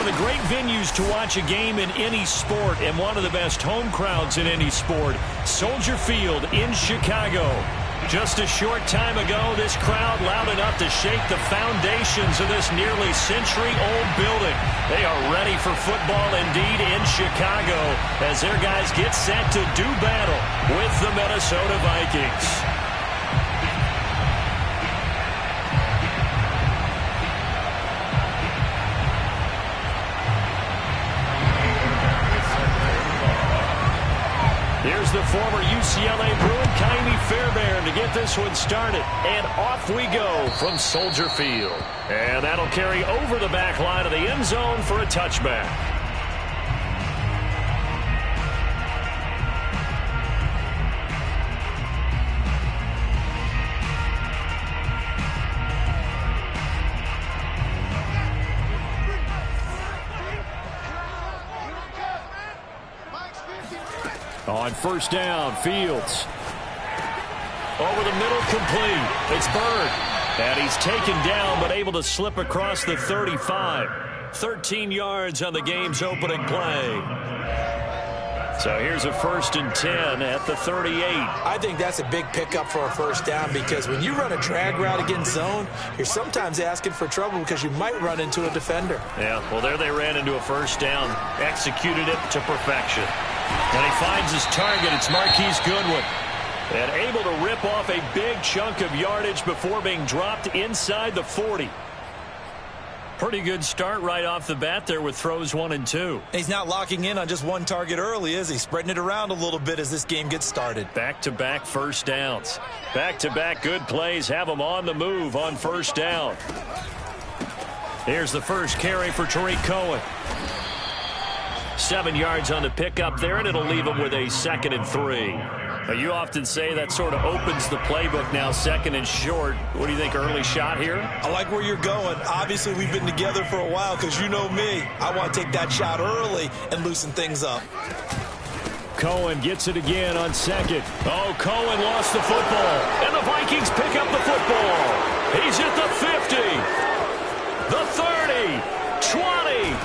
the great venues to watch a game in any sport and one of the best home crowds in any sport, Soldier Field in Chicago. Just a short time ago, this crowd loud enough to shake the foundations of this nearly century-old building. They are ready for football indeed in Chicago as their guys get set to do battle with the Minnesota Vikings. Here's the former UCLA Bruin, Ka'imi Fairbairn, to get this one started. And off we go from Soldier Field. And that'll carry over the back line of the end zone for a touchback. On first down, Fields. Over the middle, complete. It's Bird. And he's taken down, but able to slip across the 35. 13 yards on the game's opening play. So here's a 1st and 10 at the 38. I think that's a big pickup for a first down because when you run a drag route against zone, you're sometimes asking for trouble because you might run into a defender. Yeah, well, there they ran into a first down. Executed it to perfection. And he finds his target. It's Marquise Goodwin. And able to rip off a big chunk of yardage before being dropped inside the 40. Pretty good start right off the bat there with throws 1 and 2. He's not locking in on just one target early, is he? Spreading it around a little bit as this game gets started. Back-to-back first downs. Back-to-back good plays have him on the move on first down. Here's the first carry for Tariq Cohen. 7 yards on the pickup there, and it'll leave him with a 2nd and 3. Now, you often say that sort of opens the playbook now, 2nd and short. What do you think, early shot here? I like where you're going. Obviously, we've been together for a while because you know me. I want to take that shot early and loosen things up. Cohen gets it again on 2nd. Oh, Cohen lost the football, and the Vikings pick up the football. He's at the 50, the 30, 20.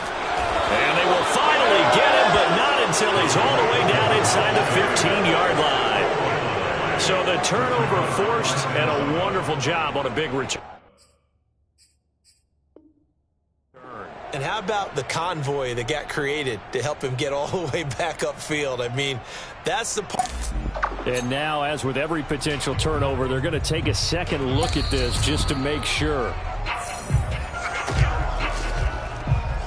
And they will finally get him, but not until he's all the way down inside the 15-yard line. So the turnover forced, and a wonderful job on a big return. And how about the convoy that got created to help him get all the way back upfield? I mean, that's the part. And now, as with every potential turnover, they're going to take a second look at this just to make sure.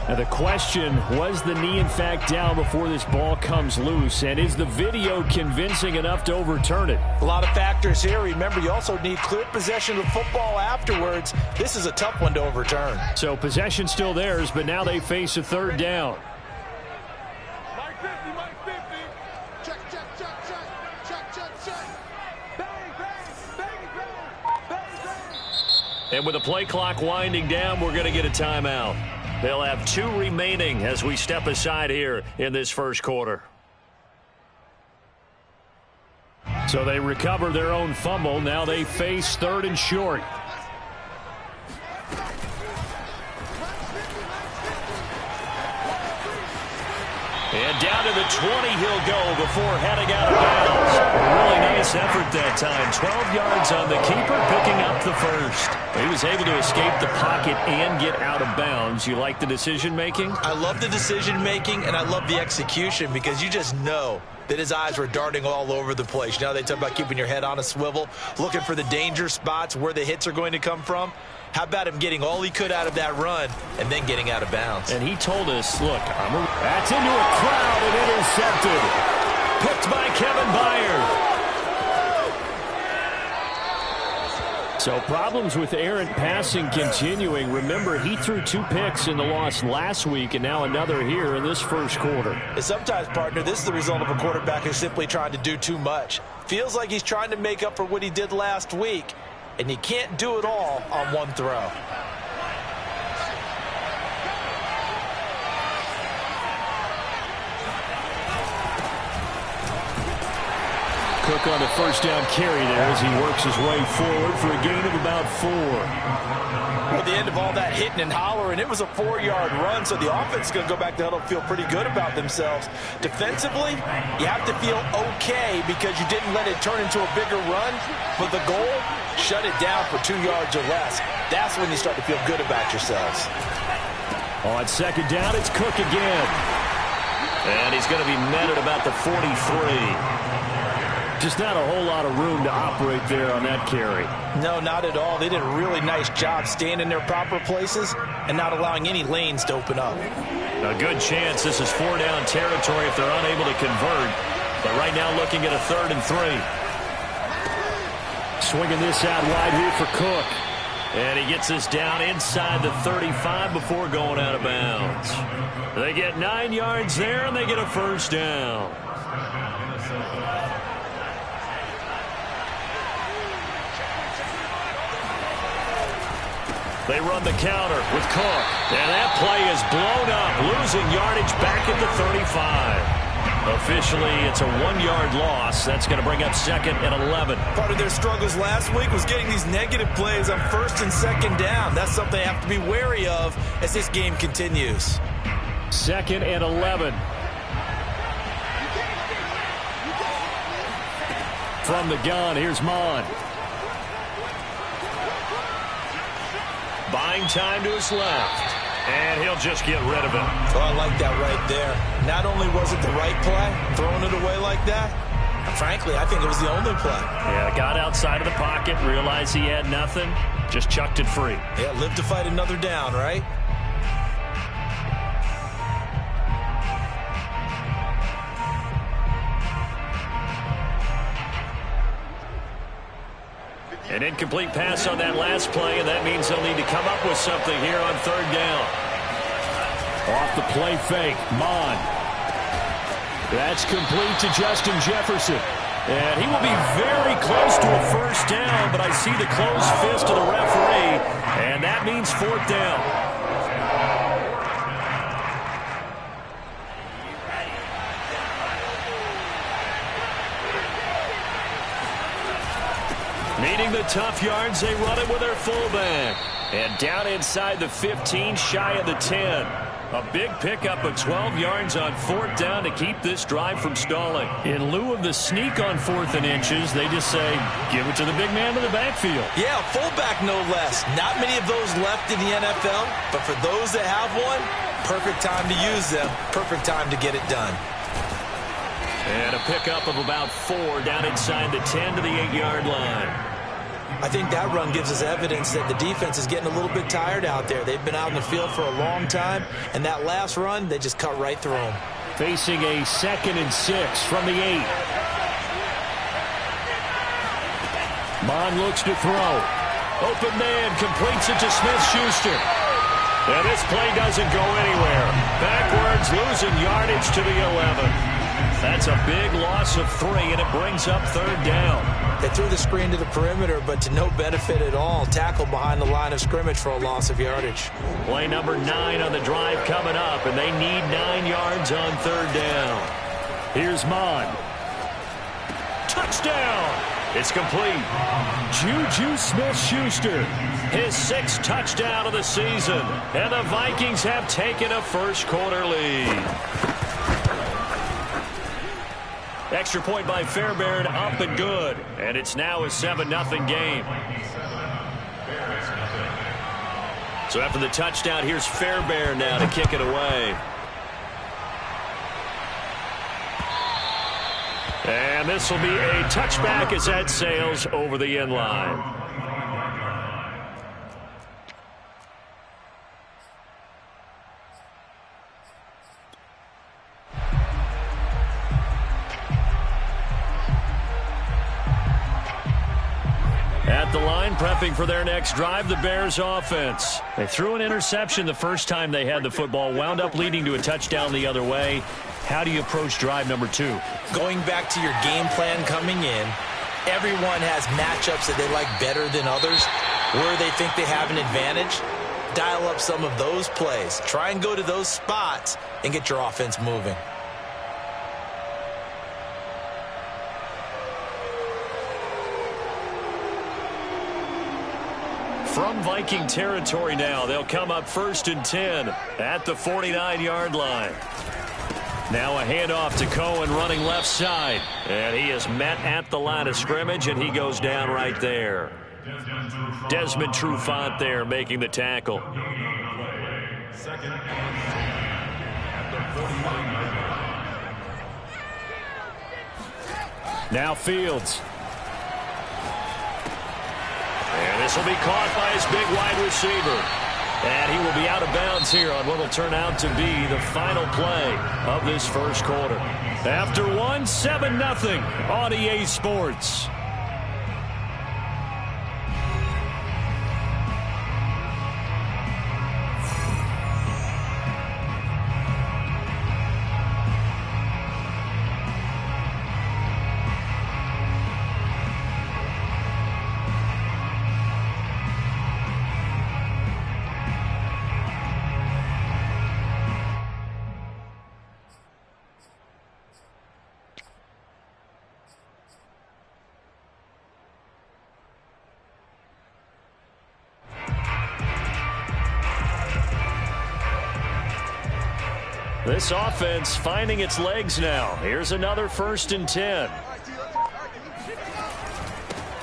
Now the question, was the knee in fact down before this ball comes loose? And is the video convincing enough to overturn it? A lot of factors here. Remember, you also need clear possession of football afterwards. This is a tough one to overturn. So possession still theirs, but now they face a 3rd down. Mike 50, Mike 50. Check, check, check, check. Check, check, check. Bang, bang, bang, bang, bang, bang. And with the play clock winding down, we're going to get a timeout. They'll have 2 remaining as we step aside here in this first quarter. So they recover their own fumble. Now they face 3rd and short. And down to the 20 he'll go before heading out of bounds. A really nice effort that time. 12 yards on the keeper, picking up the 1st. He was able to escape the pocket and get out of bounds. You like the decision-making? I love the decision-making, and I love the execution because you just know that his eyes were darting all over the place. You know, they talk about keeping your head on a swivel, looking for the danger spots where the hits are going to come from. How about him getting all he could out of that run and then getting out of bounds? And he told us, look, that's into a crowd and intercepted. Picked by Kevin Byard. So problems with errant passing continuing. Remember, he threw 2 picks in the loss last week and now another here in this first quarter. And sometimes, partner, this is the result of a quarterback who's simply trying to do too much. Feels like he's trying to make up for what he did last week. And you can't do it all on one throw. Cook on the first down carry there as he works his way forward for a gain of about 4. At the end of all that hitting and hollering, it was a 4-yard run, so the offense is going to go back to huddle and feel pretty good about themselves. Defensively, you have to feel okay because you didn't let it turn into a bigger run, but the goal, shut it down for 2 yards or less. That's when you start to feel good about yourselves. On second down, it's Cook again. And he's going to be met at about the 43. Just not a whole lot of room to operate there on that carry. No, not at all. They did a really nice job staying in their proper places and not allowing any lanes to open up. A good chance this is 4-down territory if they're unable to convert. But right now looking at a 3rd and 3. Swinging this out wide here for Cook. And he gets this down inside the 35 before going out of bounds. They get 9 yards there, and they get a first down. They run the counter with Cook. And that play is blown up, losing yardage back at the 35. Officially, it's a 1-yard loss. That's going to bring up 2nd and 11. Part of their struggles last week was getting these negative plays on 1st and 2nd down. That's something they have to be wary of as this game continues. 2nd and 11. From the gun, here's Mon. Buying time to his left. And he'll just get rid of it. Oh, I like that right there. Not only was it the right play, throwing it away like that, frankly, I think it was the only play. Yeah, got outside of the pocket, realized he had nothing, just chucked it free. Yeah, live to fight another down, right? An incomplete pass on that last play, and that means they'll need to come up with something here on 3rd down. Off the play fake, Mon. That's complete to Justin Jefferson. And he will be very close to a first down, but I see the closed fist of the referee, and that means 4th down. Needing the tough yards, they run it with their fullback. And down inside the 15, shy of the 10. A big pickup of 12 yards on 4th down to keep this drive from stalling. In lieu of the sneak on 4th and inches, they just say, give it to the big man in the backfield. Yeah, fullback no less. Not many of those left in the NFL, but for those that have one, perfect time to use them, perfect time to get it done. And a pickup of about 4 down inside the 10 to the 8-yard line. I think that run gives us evidence that the defense is getting a little bit tired out there. They've been out in the field for a long time, and that last run, they just cut right through them. Facing a 2nd and 6 from the 8. Mon looks to throw. Open man completes it to Smith-Schuster. And this play doesn't go anywhere. Backwards, losing yardage to the 11. That's a big loss of 3, and it brings up 3rd down. They threw the screen to the perimeter, but to no benefit at all. Tackled behind the line of scrimmage for a loss of yardage. Play number 9 on the drive coming up, and they need 9 yards on 3rd down. Here's Mon. Touchdown! It's complete. Juju Smith-Schuster, his 6th touchdown of the season, and the Vikings have taken a first-quarter lead. Extra point by Fairbairn, up and good. And it's now a 7-0 game. So after the touchdown, here's Fairbairn now to kick it away. And this will be a touchback as that sails over the end line. At the line, prepping for their next drive, the Bears offense. They threw an interception the first time they had the football, wound up leading to a touchdown the other way. How do you approach drive number 2? Going back to your game plan coming in, everyone has matchups that they like better than others, where they think they have an advantage. Dial up some of those plays. Try and go to those spots and get your offense moving. From Viking territory now, they'll come up 1st and 10 at the 49-yard line. Now a handoff to Cohen running left side. And he is met at the line of scrimmage, and he goes down right there. Desmond Trufant there making the tackle. Now Fields. And this will be caught by his big wide receiver. And he will be out of bounds here on what will turn out to be the final play of this first quarter. After 7-0 on EA Sports. This offense finding its legs now. Here's another 1st and 10.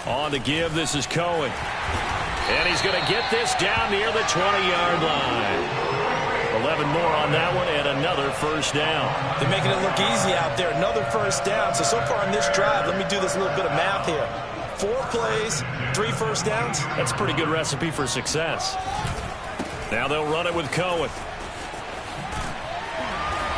On to give, this is Cohen. And he's going to get this down near the 20-yard line. 11 more on that one and another first down. They're making it look easy out there. Another first down. So far on this drive, let me do this little bit of math here. 4 plays, 3 first downs. That's a pretty good recipe for success. Now they'll run it with Cohen.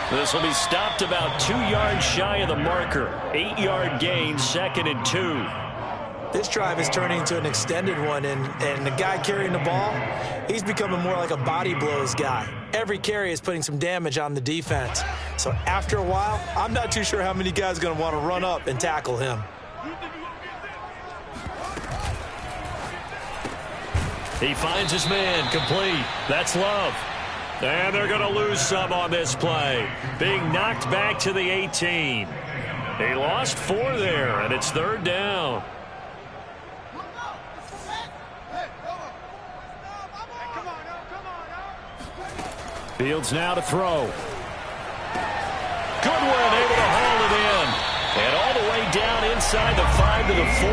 This will be stopped about 2 yards shy of the marker. 8-yard gain, 2nd and 2. This drive is turning into an extended one, and the guy carrying the ball, he's becoming more like a body blows guy. Every carry is putting some damage on the defense. So after a while, I'm not too sure how many guys are going to want to run up and tackle him. He finds his man, complete. That's Love. And they're going to lose some on this play. Being knocked back to the 18. He lost 4 there, and it's 3rd down. Fields now to throw. Goodwin able to haul it in. And all the way down inside the 5 to the 4.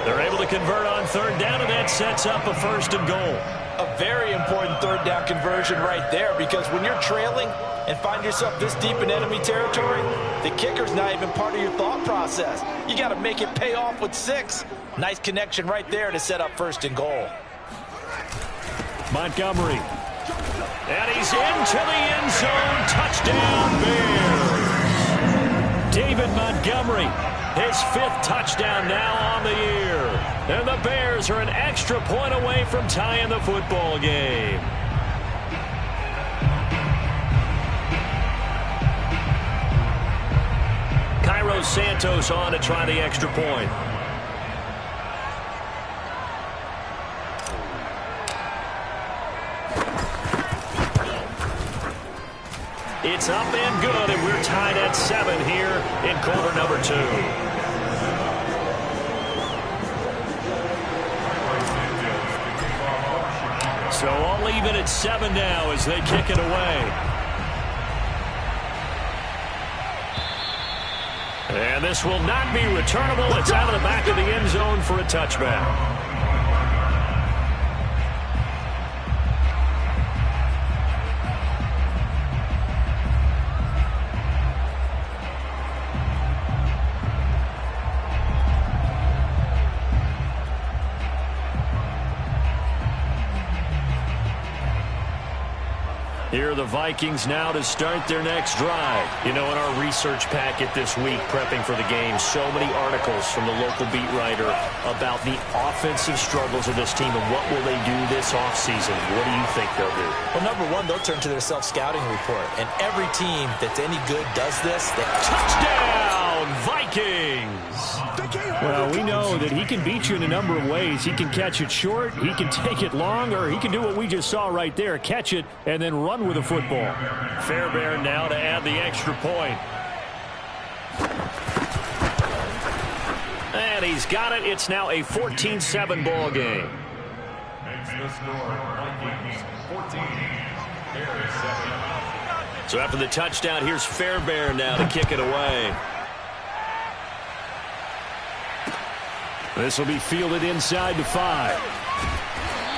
They're able to convert on 3rd down, and that sets up a 1st and goal. A very important 3rd down conversion right there, because when you're trailing and find yourself this deep in enemy territory, the kicker's not even part of your thought process. You got to make it pay off with 6. Nice connection right there to set up 1st and goal. Montgomery. And he's into the end zone. Touchdown, Bears. David Montgomery, his 5th touchdown now on the year. And the Bears are an extra point away from tying the football game. Cairo Santos on to try the extra point. It's up and good, and we're tied at 7 here in quarter number 2. So all even at 7 now as they kick it away. And this will not be returnable. It's out of the back of the end zone for a touchback. Here are the Vikings now to start their next drive. You know, in our research packet this week, prepping for the game, so many articles from the local beat writer about the offensive struggles of this team and what will they do this offseason. What do you think they'll do? Well, number one, they'll turn to their self-scouting report. And every team that's any good does this. Touchdown, Vikings! Well, we know that he can beat you in a number of ways. He can catch it short, he can take it long, or he can do what we just saw right there, catch it and then run with the football. Fairbairn now to add the extra point. And he's got it. It's now a 14-7 ball game. The score, Vikings 14, Bears 7. So after the touchdown, here's Fairbairn now to kick it away. This will be fielded inside the 5.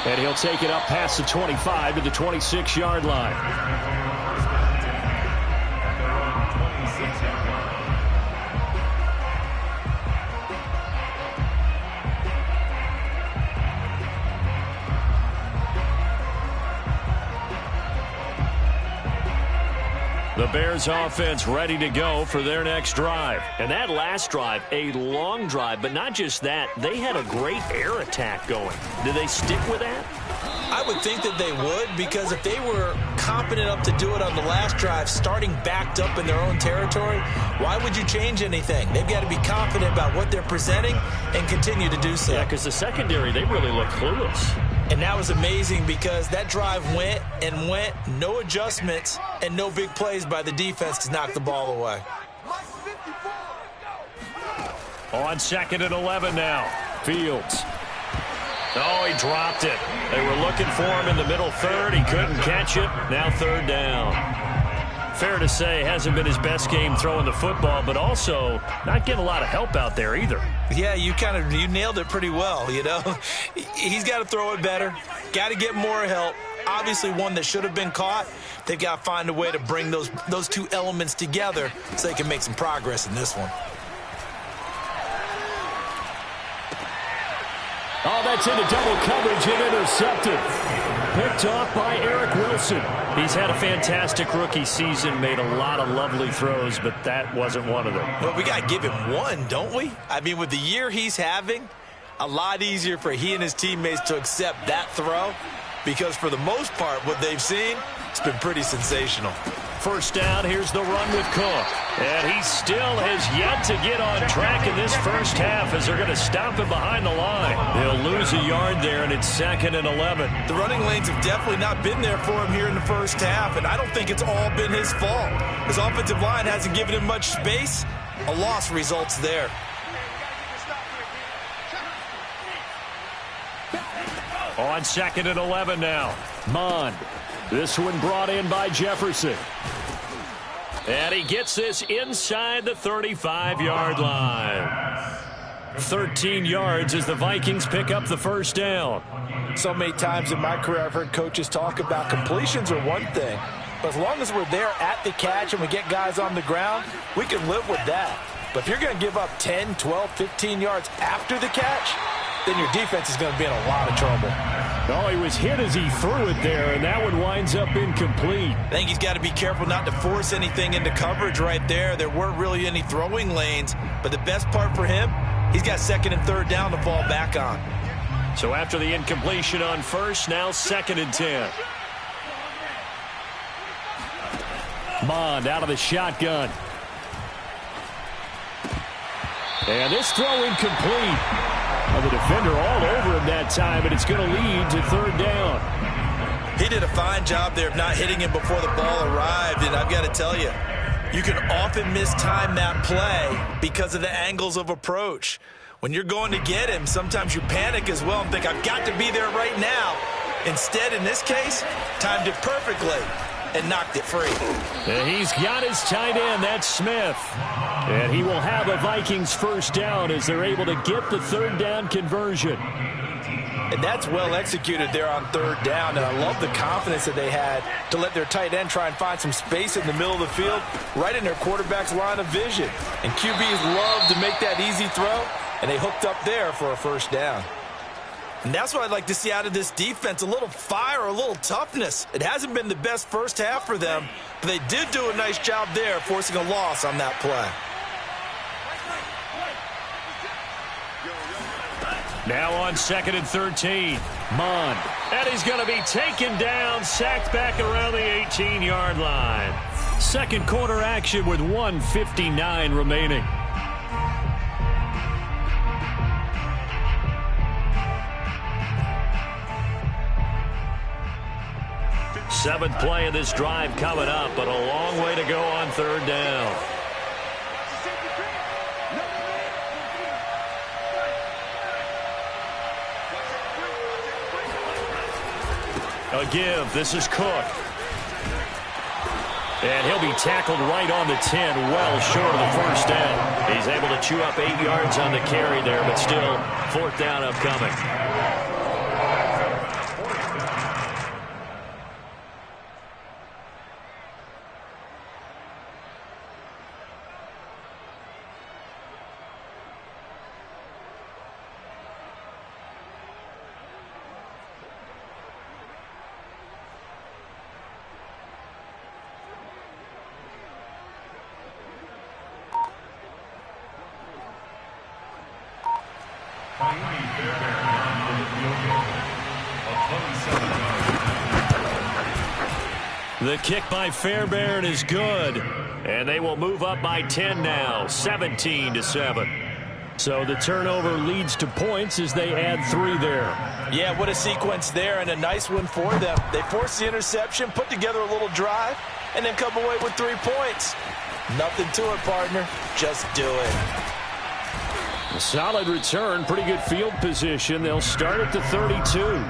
And he'll take it up past the 25 to the 26-yard line. The Bears offense ready to go for their next drive. And that last drive, a long drive, but not just that. They had a great air attack going. Do they stick with that? I would think that they would, because if they were confident enough to do it on the last drive, starting backed up in their own territory, why would you change anything? They've got to be confident about what they're presenting and continue to do so. Yeah, because the secondary, they really look clueless. And that was amazing because that drive went and went, no adjustments and no big plays by the defense to knock the ball away. On 2nd and 11 now. Fields. Oh, he dropped it. They were looking for him in the middle third. He couldn't catch it. Now 3rd down. Fair to say, hasn't been his best game throwing the football, but also not getting a lot of help out there either. Yeah, you nailed it pretty well, you know. He's got to throw it better. Got to get more help. Obviously one that should have been caught. They've got to find a way to bring those two elements together so they can make some progress in this one. Oh, that's into double coverage and intercepted. Picked off by Eric Wilson. He's had a fantastic rookie season, made a lot of lovely throws, but that wasn't one of them. Well, we got to give him one, don't we? I mean, with the year he's having, a lot easier for he and his teammates to accept that throw, because for the most part, what they've seen, it's been pretty sensational. 1st down, here's the run with Cook. And he still has yet to get on track in this first half as they're going to stop him behind the line. They'll lose a yard there, and it's 2nd and 11. The running lanes have definitely not been there for him here in the first half, and I don't think it's all been his fault. His offensive line hasn't given him much space. A loss results there. On 2nd and 11 now. Mond. This one brought in by Jefferson. And he gets this inside the 35-yard line. 13 yards as the Vikings pick up the 1st down. So many times in my career I've heard coaches talk about completions are one thing, but as long as we're there at the catch and we get guys on the ground, we can live with that. But if you're going to give up 10, 12, 15 yards after the catch, then your defense is going to be in a lot of trouble. Oh, he was hit as he threw it there, and that one winds up incomplete. I think he's got to be careful not to force anything into coverage right there. There weren't really any throwing lanes, but the best part for him, he's got 2nd and 3rd down to fall back on. So after the incompletion on 1st, now 2nd and 10. Mond out of the shotgun. And this throw incomplete. The defender all over him that time, and it's going to lead to 3rd down. He did a fine job there of not hitting him before the ball arrived, and I've got to tell you, you can often mistime that play because of the angles of approach. When you're going to get him, sometimes you panic as well and think, I've got to be there right now. Instead, in this case, timed it perfectly and knocked it free. And he's got his tight end, that's Smith. And he will have a Vikings 1st down as they're able to get the 3rd down conversion. And that's well executed there on 3rd down, and I love the confidence that they had to let their tight end try and find some space in the middle of the field, right in their quarterback's line of vision. And QBs love to make that easy throw, and they hooked up there for a 1st down. And that's what I'd like to see out of this defense, a little fire, a little toughness. It hasn't been the best first half for them, but they did do a nice job there forcing a loss on that play. Now on 2nd and 13, Mond. And he's going to be taken down, sacked back around the 18-yard line. 2nd quarter action with 1:59 remaining. 7th play of this drive coming up, but a long way to go on 3rd down. The give. This is Cook. And he'll be tackled right on the 10, well short of the first down. He's able to chew up 8 yards on the carry there, but still 4th down upcoming. The kick by Fairbairn is good, and they will move up by 10 now, 17-7. So the turnover leads to points as they add 3 there. Yeah, what a sequence there, and a nice one for them. They force the interception, put together a little drive, and then come away with 3 points. Nothing to it, partner. Just do it. A solid return, pretty good field position. They'll start at the 32.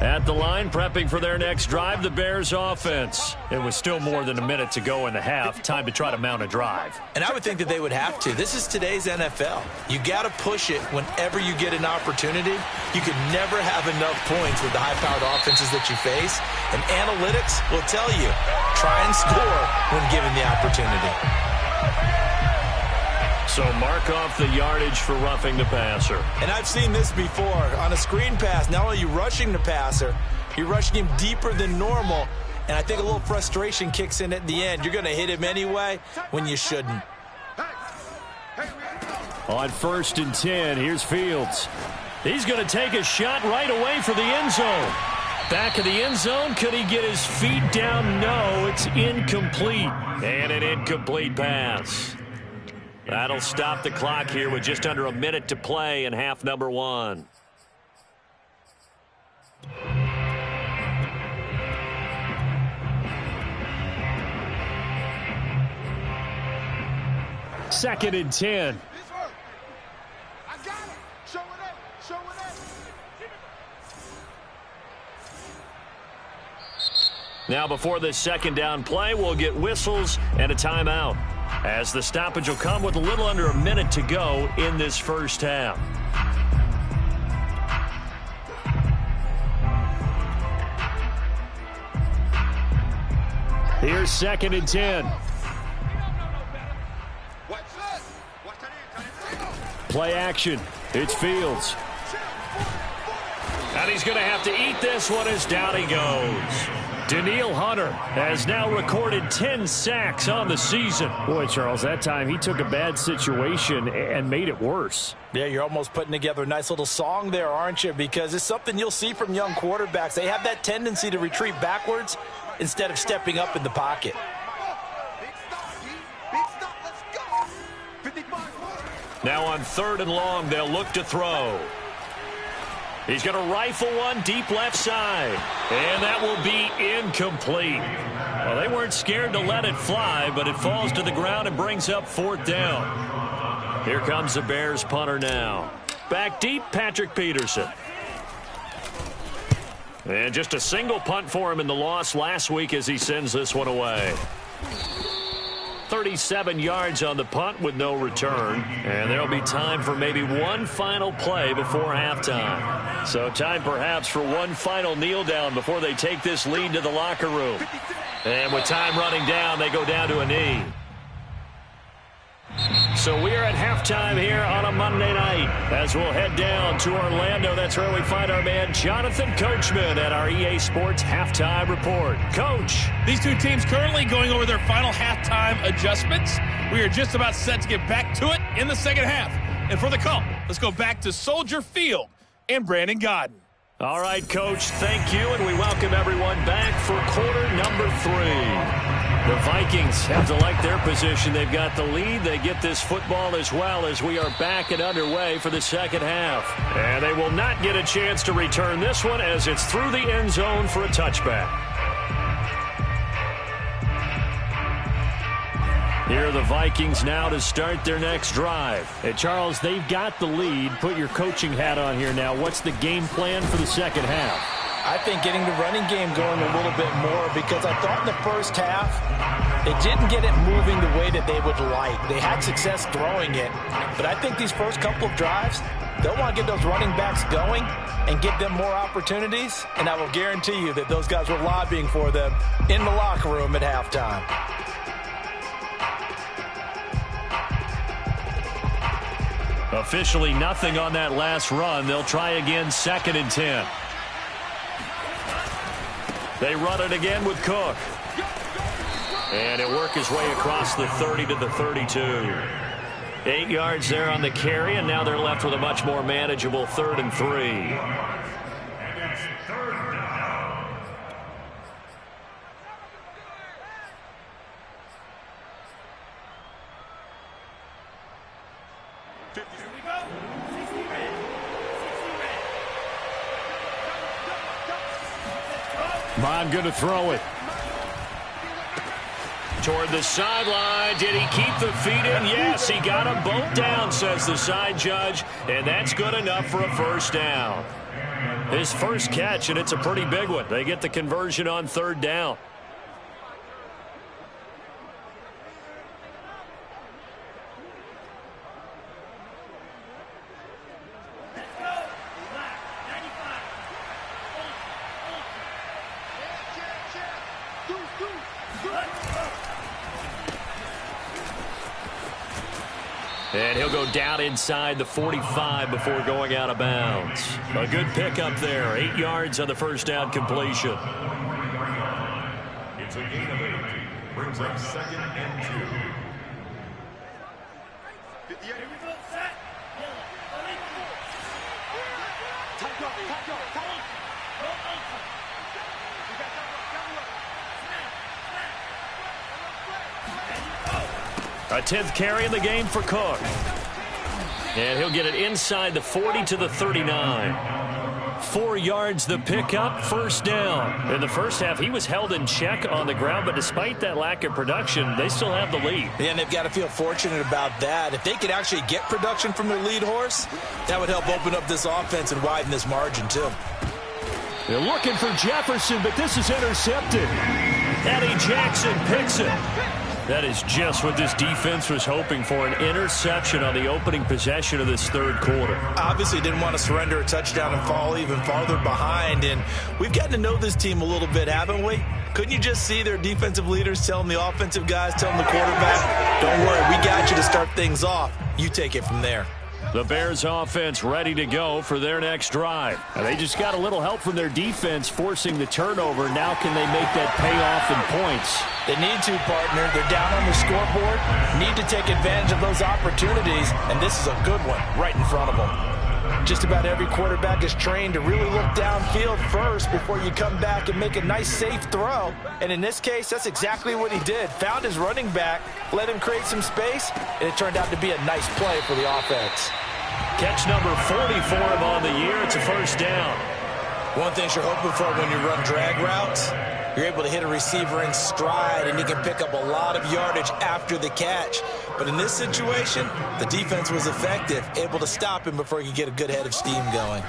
At the line, prepping for their next drive, the Bears offense. It was still more than a minute to go in the half. Time to try to mount a drive. And I would think that they would have to. This is today's NFL. You got to push it whenever you get an opportunity. You can never have enough points with the high-powered offenses that you face. And analytics will tell you, try and score when given the opportunity. So mark off the yardage for roughing the passer. And I've seen this before. On a screen pass, not only are you rushing the passer, you're rushing him deeper than normal. And I think a little frustration kicks in at the end. You're going to hit him anyway when you shouldn't. On 1st and 10, here's Fields. He's going to take a shot right away for the end zone. Back of the end zone, could he get his feet down? No, it's incomplete. And an incomplete pass. That'll stop the clock here with just under a minute to play in half number 1. Second and 10. I got it. Show it up. Show it up. Now before this second down play, we'll get whistles and a timeout, as the stoppage will come with a little under a minute to go in this first half. Here's 2nd and 10. Play action. It's Fields. And he's going to have to eat this one as down he goes. Daniil Hunter has now recorded 10 sacks on the season. Boy, Charles, that time he took a bad situation and made it worse. Yeah, you're almost putting together a nice little song there, aren't you? Because it's something you'll see from young quarterbacks. They have that tendency to retreat backwards instead of stepping up in the pocket. Now on 3rd and long, they'll look to throw. He's going to rifle one deep left side. And that will be incomplete. Well, they weren't scared to let it fly, but it falls to the ground and brings up 4th down. Here comes the Bears punter now. Back deep, Patrick Peterson. And just a single punt for him in the loss last week as he sends this one away. 37 yards on the punt with no return. And there'll be time for maybe one final play before halftime. So time perhaps for one final kneel down before they take this lead to the locker room. And with time running down, they go down to a knee. So we are at halftime here on a Monday night as we'll head down to Orlando. That's where we find our man Jonathan Coachman at our EA Sports Halftime Report. Coach. These two teams currently going over their final halftime adjustments. We are just about set to get back to it in the second half. And for the call, let's go back to Soldier Field and Brandon Godden. All right, Coach, thank you, and we welcome everyone back for quarter number 3. The Vikings have to like their position. They've got the lead. They get this football as well as we are back and underway for the second half. And they will not get a chance to return this one as it's through the end zone for a touchback. Here are the Vikings now to start their next drive. Hey, Charles, they've got the lead. Put your coaching hat on here now. What's the game plan for the second half? I think getting the running game going a little bit more, because I thought in the first half they didn't get it moving the way that they would like. They had success throwing it, but I think these first couple of drives, they'll want to get those running backs going and give them more opportunities, and I will guarantee you that those guys were lobbying for them in the locker room at halftime. Officially nothing on that last run. They'll try again, 2nd and 10. They run it again with Cook. And it worked his way across the 30 to the 32. 8 yards there on the carry, and now they're left with a much more manageable 3rd and 3. Bond going to throw it. Toward the sideline. Did he keep the feet in? Yes, he got them both down, says the side judge, and that's good enough for a first down. His first catch, and it's a pretty big one. They get the conversion on 3rd down. And he'll go down inside the 45 before going out of bounds. A good pickup there. 8 yards on the first down completion. It's a gain of 8. Brings up 2nd and 2. A 10th carry in the game for Cook. And he'll get it inside the 40 to the 39. 4 yards the pickup, first down. In the first half, he was held in check on the ground, but despite that lack of production, they still have the lead. Yeah, and they've got to feel fortunate about that. If they could actually get production from their lead horse, that would help open up this offense and widen this margin, too. They're looking for Jefferson, but this is intercepted. Eddie Jackson picks it. That is just what this defense was hoping for, an interception on the opening possession of this 3rd quarter. Obviously didn't want to surrender a touchdown and fall even farther behind, and we've gotten to know this team a little bit, haven't we? Couldn't you just see their defensive leaders telling the offensive guys, telling the quarterback, don't worry, we got you to start things off. You take it from there. The Bears offense ready to go for their next drive. They just got a little help from their defense forcing the turnover. Now can they make that pay off in points? They need to, partner. They're down on the scoreboard. Need to take advantage of those opportunities, and this is a good one right in front of them. Just about every quarterback is trained to really look downfield first before you come back and make a nice, safe throw. And in this case, that's exactly what he did. Found his running back, let him create some space, and it turned out to be a nice play for the offense. Catch number 40 for him on the year. It's a first down. One thing you're hoping for when you run drag routes, you're able to hit a receiver in stride, and he can pick up a lot of yardage after the catch. But in this situation, the defense was effective, able to stop him before he could get a good head of steam going.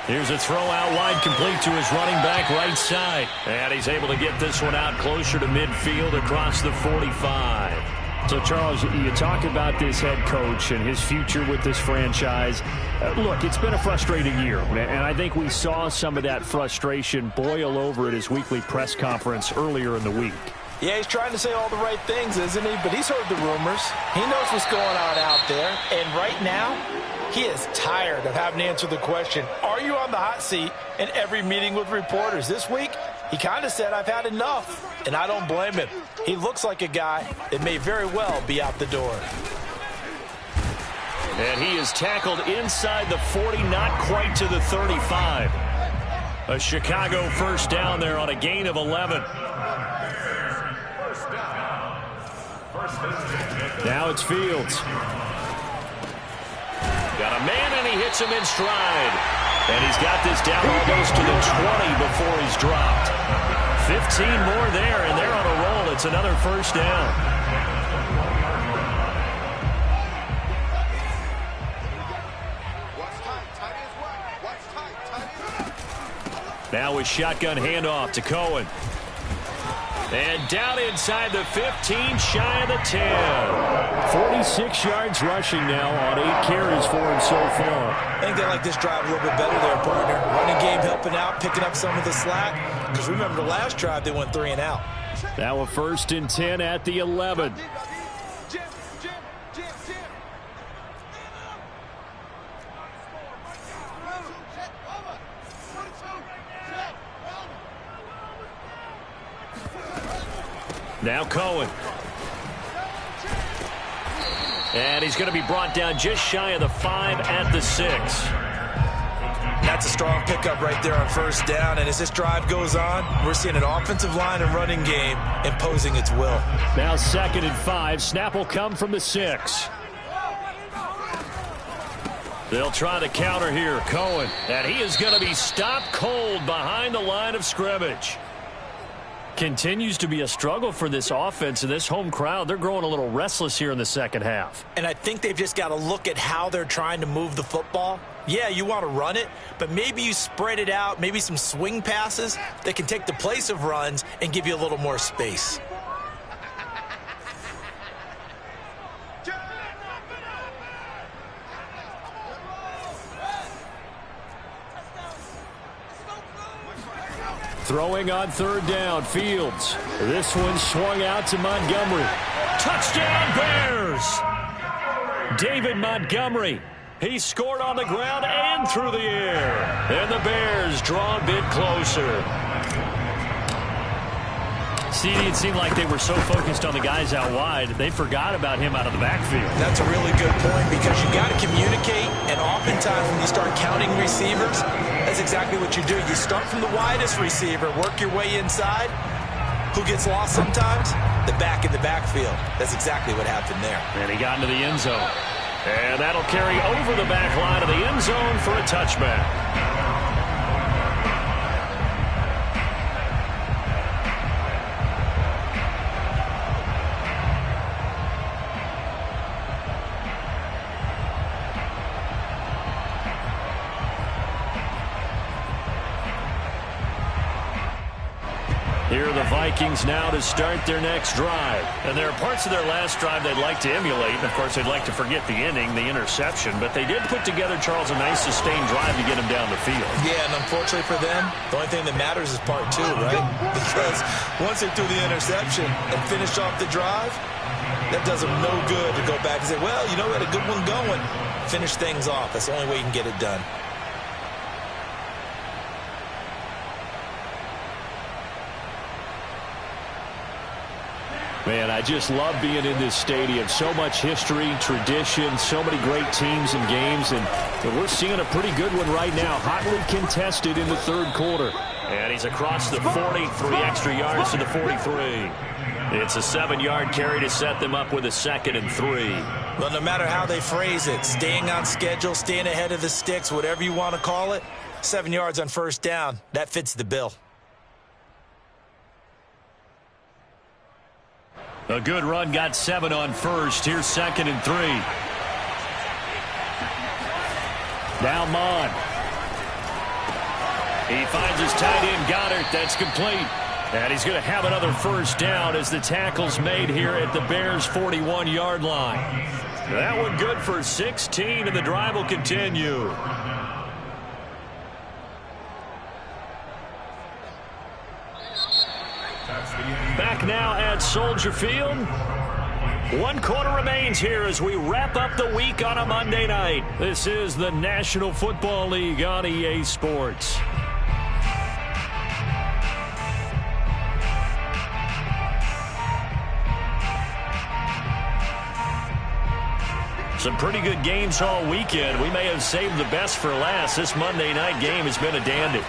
Here's a throw out wide, complete to his running back right side. And he's able to get this one out closer to midfield across the 45. So, Charles, you talk about this head coach and his future with this franchise. Look, it's been a frustrating year, and I think we saw some of that frustration boil over at his weekly press conference earlier in the week. Yeah, he's trying to say all the right things, isn't he? But he's heard the rumors. He knows what's going on out there. And right now, he is tired of having to answer the question, are you on the hot seat in every meeting with reporters? This week, he kind of said, I've had enough. And I don't blame him. He looks like a guy that may very well be out the door. And he is tackled inside the 40, not quite to the 35. A Chicago first down there on a gain of 11. Now it's Fields. Got a man, and he hits him in stride. And he's got this down almost to the 20 before he's dropped. 15 more there, and they're on a roll It's another first down. Now a shotgun handoff to Cohen. And down inside the 15, shy of the 10. 46 yards rushing now on 8 carries for him so far. I think they like this drive a little bit better there, partner. Running game helping out, picking up some of the slack. Because remember, the last drive they went 3 and out. Now a 1st and 10 at the 11. Now Cohen. And he's going to be brought down just shy of the 5 at the 6. That's a strong pickup right there on first down. And as this drive goes on, we're seeing an offensive line and running game imposing its will. Now 2nd and 5. Snap will come from the 6. They'll try the counter here. Cohen. And he is going to be stopped cold behind the line of scrimmage. Continues to be a struggle for this offense and this home crowd. They're growing a little restless here in the second half. And I think they've just got to look at how they're trying to move the football. Yeah, you want to run it, but maybe you spread it out, maybe some swing passes that can take the place of runs and give you a little more space. Throwing on 3rd down, Fields. This one swung out to Montgomery. Touchdown, Bears! David Montgomery. He scored on the ground and through the air. And the Bears draw a bit closer. CD, it seemed like they were so focused on the guys out wide, they forgot about him out of the backfield. That's a really good point because you got to communicate, and oftentimes when you start counting receivers, that's exactly what you do. You start from the widest receiver, work your way inside. Who gets lost sometimes? The back in the backfield. That's exactly what happened there. And he got into the end zone. And that'll carry over the back line of the end zone for a touchback. Here are the Vikings now to start their next drive. And there are parts of their last drive they'd like to emulate. And, of course, they'd like to forget the inning, the interception. But they did put together, Charles, a nice sustained drive to get him down the field. Yeah, and unfortunately for them, the only thing that matters is part 2, right? Because once they threw the interception and finished off the drive, that does them no good to go back and say, well, you know, we had a good one going. Finish things off. That's the only way you can get it done. Man, I just love being in this stadium. So much history, tradition, so many great teams and games, and we're seeing a pretty good one right now. Hotly contested in the 3rd quarter. And he's across the 40, 3 extra yards to the 43. It's a 7-yard carry to set them up with a 2nd and 3. Well, no matter how they phrase it, staying on schedule, staying ahead of the sticks, whatever you want to call it, 7 yards on first down, that fits the bill. A good run, got 7 on first. Here's 2nd and 3. Now Mon. He finds his tight end, Goddard. That's complete. And he's going to have another first down as the tackle's made here at the Bears' 41-yard line. That one good for 16, and the drive will continue. Back now at Soldier Field. 1 quarter remains here as we wrap up the week on a Monday night. This is the National Football League on EA Sports. Some pretty good games all weekend. We may have saved the best for last. This Monday night game has been a dandy.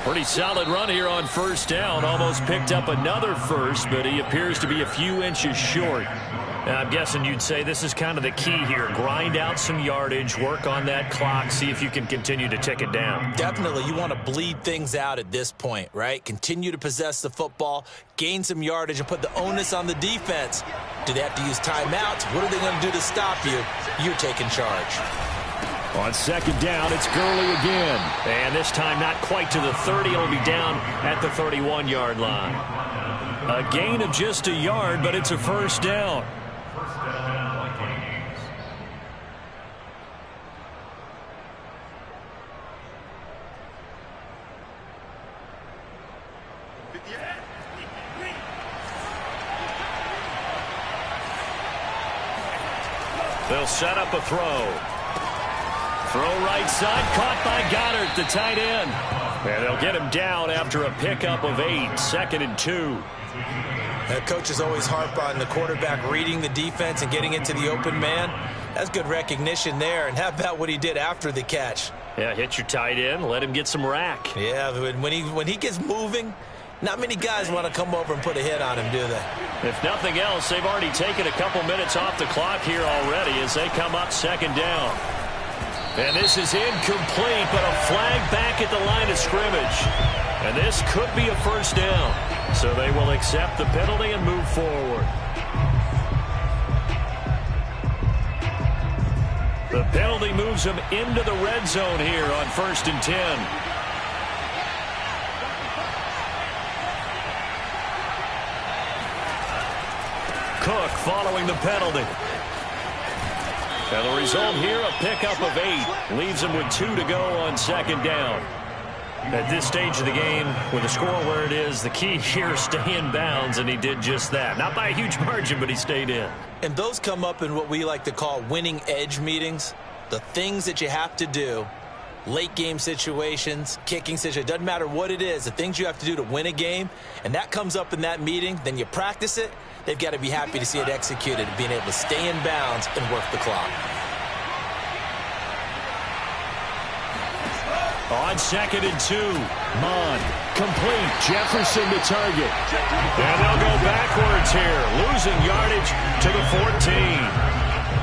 Pretty solid run here on first down. Almost picked up another first, but he appears to be a few inches short. I'm guessing you'd say this is kind of the key here. Grind out some yardage, work on that clock, see if you can continue to tick it down. Definitely. You want to bleed things out at this point, right? Continue to possess the football, gain some yardage, and put the onus on the defense. Do they have to use timeouts? What are they going to do to stop you? You're taking charge. On second down, it's Gurley again. And this time not quite to the 30. It'll be down at the 31-yard line. A gain of just a yard, but it's a first down. They'll set up a throw. Throw right side, caught by Goddard, the tight end. And they'll get him down after a pickup of 8, 2nd and 2. Coaches always harp on the quarterback reading the defense and getting into the open man. That's good recognition there. And how about what he did after the catch? Yeah, hit your tight end, let him get some rack. Yeah, when he gets moving, not many guys want to come over and put a hit on him, do they? If nothing else, they've already taken a couple minutes off the clock here already as they come up second down. And this is incomplete, but a flag back at the line of scrimmage. And this could be a first down. So they will accept the penalty and move forward. The penalty moves them into the red zone here on 1st and 10. Cook following the penalty. And the result here, a pickup of 8. Leaves them with 2 to go on second down. At this stage of the game, with the score where it is, the key here, stay in bounds, and he did just that. Not by a huge margin, but he stayed in. And those come up in what we like to call winning edge meetings. The things that you have to do, late game situations, kicking situations, doesn't matter what it is, the things you have to do to win a game, and that comes up in that meeting, then you practice it. They've got to be happy to see it executed, being able to stay in bounds and work the clock. On 2nd and 2, Mon, complete, Jefferson to target. And they'll go backwards here, losing yardage to the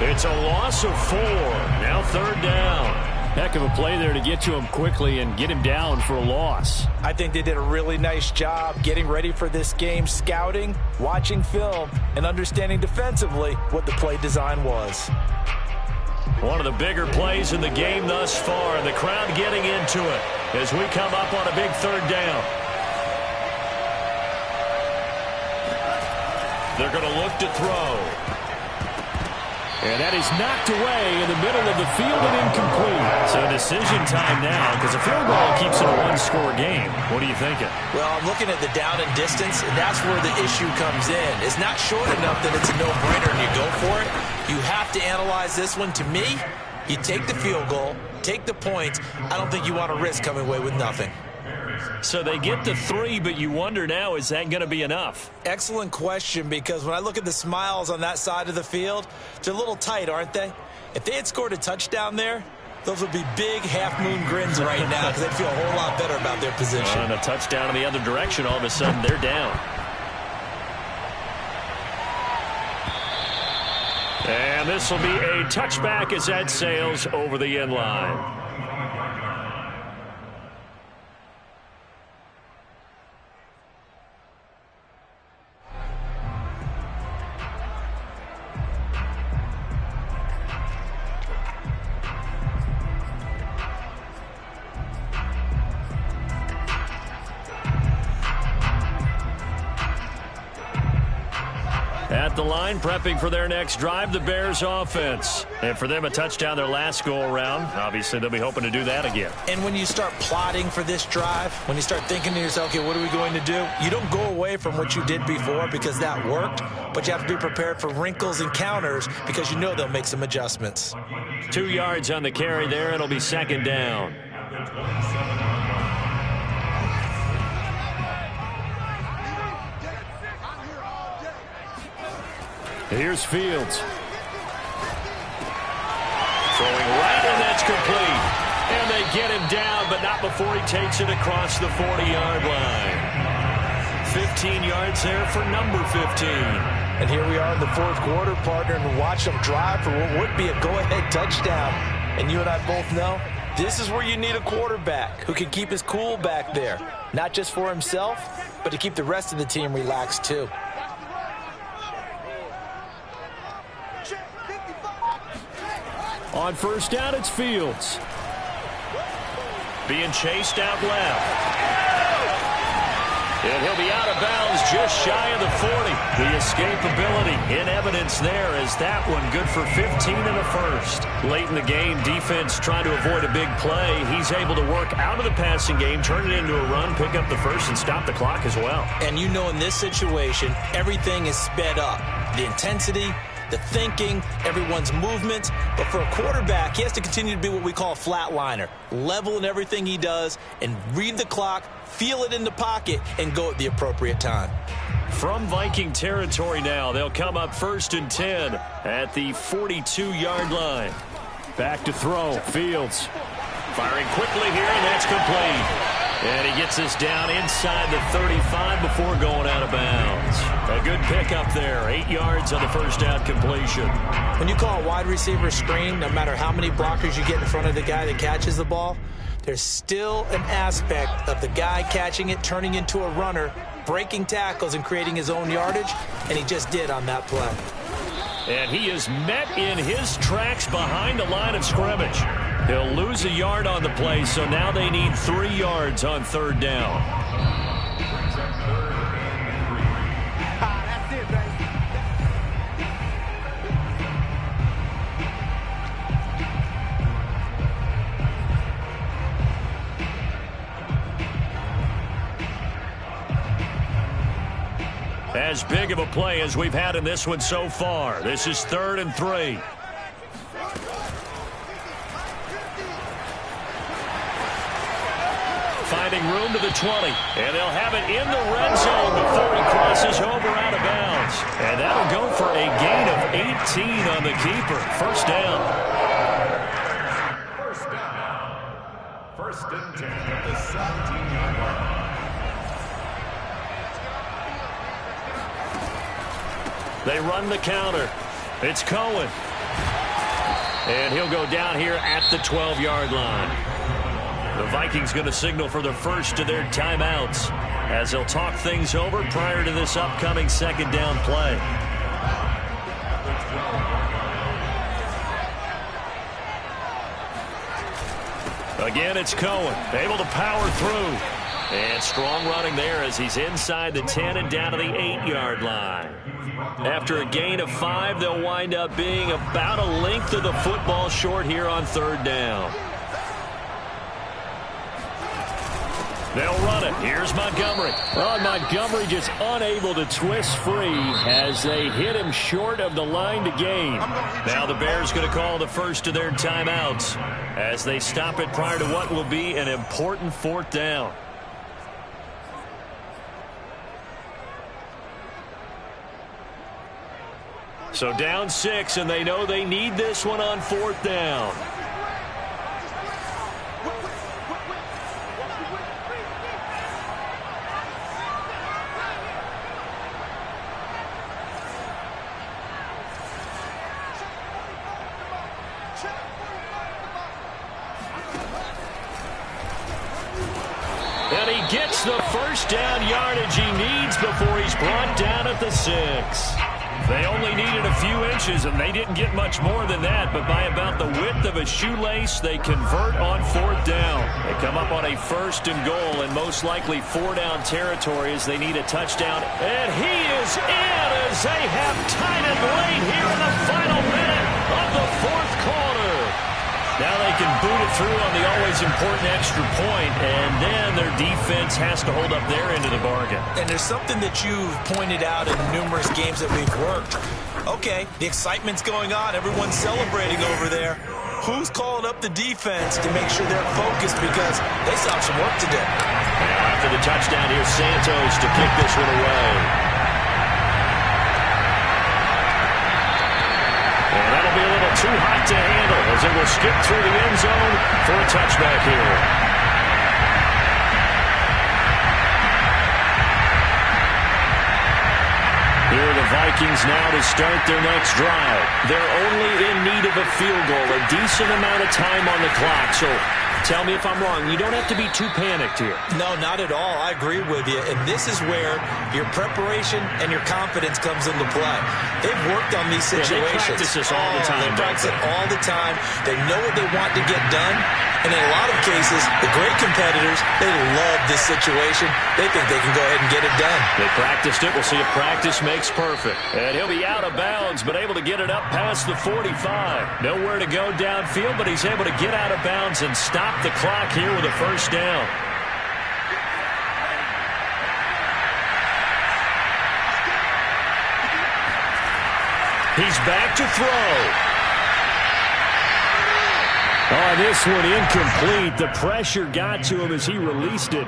14. It's a loss of 4, now 3rd down. Heck of a play there to get to him quickly and get him down for a loss. I think they did a really nice job getting ready for this game, scouting, watching film, and understanding defensively what the play design was. One of the bigger plays in the game thus far, and the crowd getting into it as we come up on a big 3rd down. They're going to look to throw. And that is knocked away in the middle of the field and incomplete. So decision time now, because a field goal keeps it a one-score game. What are you thinking? Well, I'm looking at the down and distance, and that's where the issue comes in. It's not short enough that it's a no-brainer and you go for it. You have to analyze this one. To me, you take the field goal, take the points. I don't think you want to risk coming away with nothing. So they get the 3, but you wonder now, is that going to be enough? Excellent question, because when I look at the smiles on that side of the field, they're a little tight, aren't they? If they had scored a touchdown there, those would be big half-moon grins right now because they'd feel a whole lot better about their position. And a touchdown in the other direction, all of a sudden they're down. And this will be a touchback as that sails over the end line. At the line, prepping for their next drive, the Bears offense. And for them, a touchdown their last go-around. Obviously, they'll be hoping to do that again. And when you start plotting for this drive, when you start thinking to yourself, okay, what are we going to do? You don't go away from what you did before because that worked, but you have to be prepared for wrinkles and counters because you know they'll make some adjustments. 2 yards on the carry there. It'll be 2nd down. Here's Fields. Throwing right, and that's complete. And they get him down, but not before he takes it across the 40-yard line. 15 yards there for number 15. And here we are in the fourth quarter, partner, and watch them drive for what would be a go-ahead touchdown. And you and I both know this is where you need a quarterback who can keep his cool back there. Not just for himself, but to keep the rest of the team relaxed too. On first down, it's Fields. Being chased out left. And he'll be out of bounds just shy of the 40. The escapability in evidence there as that one good for 15 in the first. Late in the game, defense trying to avoid a big play. He's able to work out of the passing game, turn it into a run, pick up the first, and stop the clock as well. And you know in this situation, everything is sped up. The intensity, the thinking, everyone's movements. But for a quarterback, he has to continue to be what we call a flatliner. Level in everything he does and read the clock, feel it in the pocket, and go at the appropriate time. From Viking territory now, they'll come up 1st and 10 at the 42-yard line. Back to throw, Fields. Firing quickly here, and that's complete. And he gets us down inside the 35 before going out of bounds. A good pickup there, 8 yards on the first down completion. When you call a wide receiver screen, no matter how many blockers you get in front of the guy that catches the ball, there's still an aspect of the guy catching it, turning into a runner, breaking tackles and creating his own yardage, and he just did on that play. And he is met in his tracks behind the line of scrimmage. He'll lose a yard on the play, so now they need 3 yards on third down. That's it, baby. As big of a play as we've had in this one so far. This is 3rd and 3. Finding room to the 20, and they'll have it in the red zone before he crosses over out of bounds. And that'll go for a gain of 18 on the keeper. First down. First down. 1st and 10 at the 17-yard line. They run the counter. It's Cohen. And he'll go down here at the 12-yard line. The Vikings going to signal for the first of their timeouts as they'll talk things over prior to this upcoming 2nd down play. Again, it's Cohen, able to power through. And strong running there as he's inside the 10 and down to the 8-yard line. After a gain of 5, they'll wind up being about a length of the football short here on 3rd down. They'll run it. Here's Montgomery. Well, Montgomery just unable to twist free as they hit him short of the line to gain. Now the Bears going to call the first of their timeouts as they stop it prior to what will be an important 4th down. So down 6, and they know they need this one on 4th down. And he gets the first down yardage he needs before he's brought down at the 6. They only needed a few inches, and they didn't get much more than that, but by about the width of a shoelace, they convert on 4th down. They come up on a 1st and goal, and most likely 4-down territory as they need a touchdown. And he is in as they have tied it late here in the final minute of the 4th quarter. Now they can boot it through on the always important extra point, and then their defense has to hold up their end of the bargain. And there's something that you've pointed out in numerous games that we've worked. Okay, the excitement's going on. Everyone's celebrating over there. Who's calling up the defense to make sure they're focused because they still have some work to do? Now after the touchdown, here's Santos to kick this one away. And that'll be a little too hot to handle as it will skip through the end zone for a touchback here. Here are the Vikings. Vikings now to start their next drive. They're only in need of a field goal, a decent amount of time on the clock. So tell me if I'm wrong. You don't have to be too panicked here. No, not at all. I agree with you. And this is where your preparation and your confidence comes into play. They've worked on these situations. They practice this all the time. They practice it all the time. They know what they want to get done. And in a lot of cases, the great competitors, they love this situation. They think they can go ahead and get it done. They practiced it. We'll see if practice makes perfect. And he'll be out of bounds, but able to get it up past the 45. Nowhere to go downfield, but he's able to get out of bounds and stop the clock here with a first down. He's back to throw. On this one, incomplete. The pressure got to him as he released it,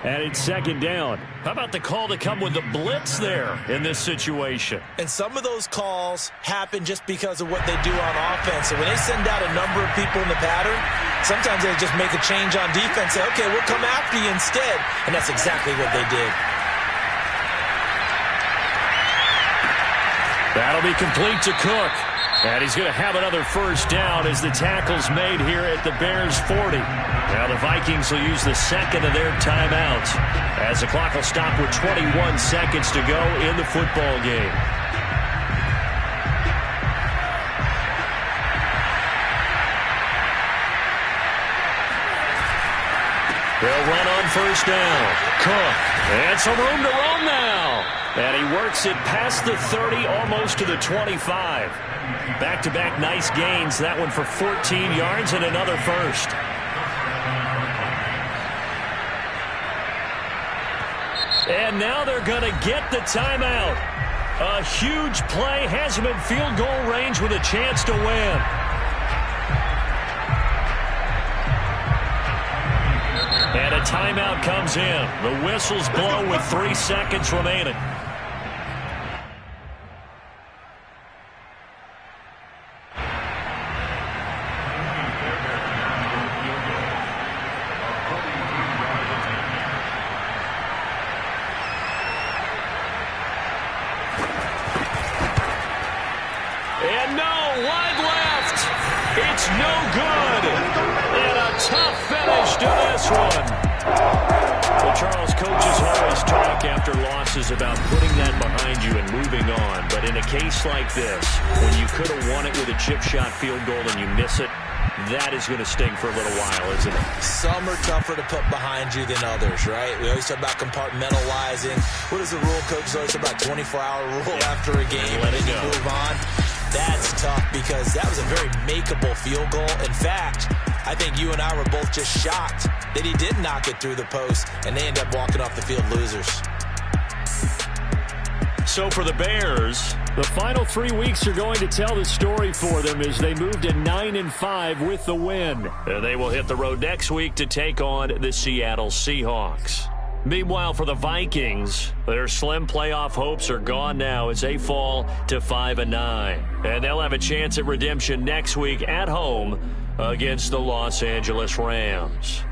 and it's second down. How about the call to come with the blitz there in this situation? And some of those calls happen just because of what they do on offense. So when they send out a number of people in the pattern, sometimes they just make a change on defense. Say, okay, we'll come after you instead. And that's exactly what they did. That'll be complete to Cook. And he's going to have another first down as the tackle's made here at the Bears' 40. Now the Vikings will use the second of their timeouts as the clock will stop with 21 seconds to go in the football game. They'll run on first down. Cook. And some room to roam now. And he works it past the 30, almost to the 25. Back-to-back nice gains. That one for 14 yards and another first. And now they're going to get the timeout. A huge play. Has him in field goal range with a chance to win. And a timeout comes in. The whistles blow with 3 seconds remaining. And no, wide left. It's no good. And a tough finish to this one. Well, Charles, coaches always talk after losses about putting that behind you and moving on. But in a case like this, when you could have won it with a chip shot field goal and you miss it, that is going to sting for a little while, isn't it? Some are tougher to put behind you than others, right? We always talk about compartmentalizing. What is the rule? Coaches always talk about 24-hour rule after a game and then you move on. That's tough because that was a very makeable field goal. In fact, I think you and I were both just shocked that he did knock it through the post, and they end up walking off the field losers. So for the Bears, the final 3 weeks are going to tell the story for them as they move to 9-5 with the win. They will hit the road next week to take on the Seattle Seahawks. Meanwhile, for the Vikings, their slim playoff hopes are gone now as they fall to 5-9. And they'll have a chance at redemption next week at home against the Los Angeles Rams.